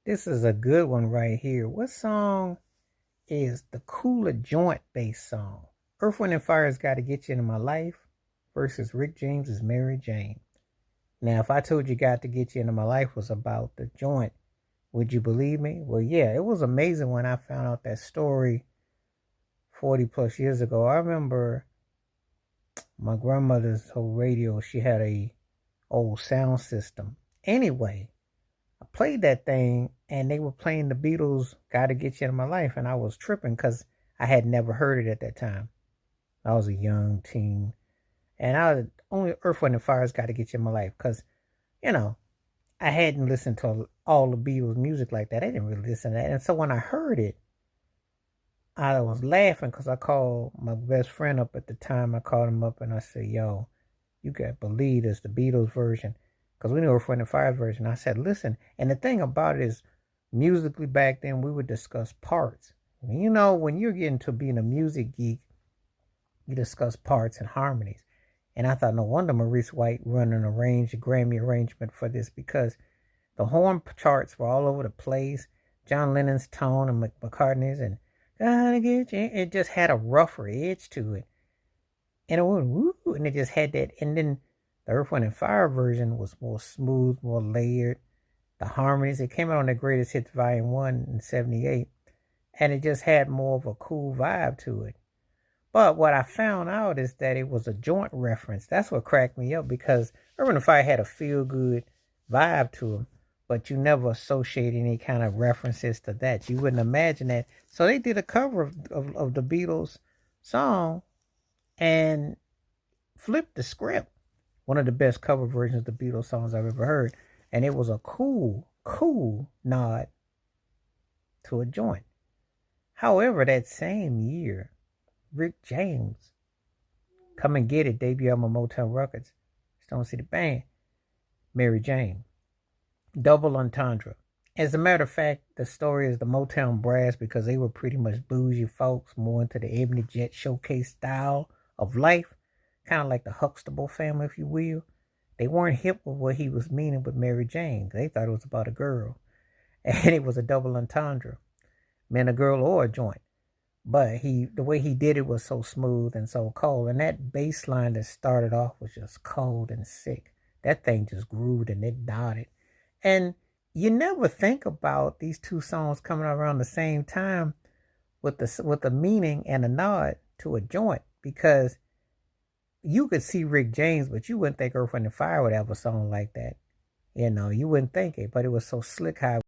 This is a good one right here. What song is the cooler joint based song? Earth, Wind, and Fire's Got to Get You Into My Life versus Rick James's Mary Jane. Now, if I told you Got to Get You Into My Life was about the joint, would you believe me? Well, yeah, it was amazing when I found out that story 40 plus years ago. I remember my grandmother's whole radio, she had a old sound system. Anyway, I played that thing and they were playing the Beatles' Gotta Get You Into My Life, and I was tripping because I had never heard it at that time. I was a young teen, and I was only Earth, Wind, and Fire's Gotta Get You In My Life because, you know, I hadn't listened to all the Beatles music like that. I didn't really listen to that. And so when I heard it, I was laughing because I called my best friend up at the time. I called him up and I said, yo, you got to believe this, the Beatles version. Because we knew Earth, Wind, and Fire version. I said, listen. And the thing about it is, musically back then, we would discuss parts. You know, when you're getting to being a music geek, you discuss parts and harmonies. And I thought, no wonder Maurice White running a Grammy arrangement for this, because the horn charts were all over the place. John Lennon's tone and McCartney's and gotta get you. It just had a rougher edge to it. And it went woo, and it just had that. And then the Earth, Wind, and Fire version was more smooth, more layered. The harmonies, it came out on the Greatest Hits Volume 1 in 78. And it just had more of a cool vibe to it. But what I found out is that it was a joint reference. That's what cracked me up, because Earth, Wind, and Fire had a feel-good vibe to them, but you never associate any kind of references to that. You wouldn't imagine that. So they did a cover of the Beatles song and flipped the script. One of the best cover versions of the Beatles songs I've ever heard. And it was a cool nod to a joint. However, that same year, Rick James, Come and Get It, debut album on Motown Records, Stone City Band, Mary Jane. Double entendre. As a matter of fact, the story is the Motown brass, because they were pretty much bougie folks, more into the Ebony Jet showcase style of life, kind of like the Huxtable family, if you will. They weren't hip with what he was meaning with Mary Jane. They thought it was about a girl. And it was a double entendre. Meant a girl or a joint. But the way he did it was so smooth and so cold. And that bass line that started off was just cold and sick. That thing just grooved and it nodded. And you never think about these two songs coming out around the same time with the meaning and a nod to a joint, because you could see Rick James, but you wouldn't think Earth, Wind, and Fire would have a song like that. You know, you wouldn't think it, but it was so slick how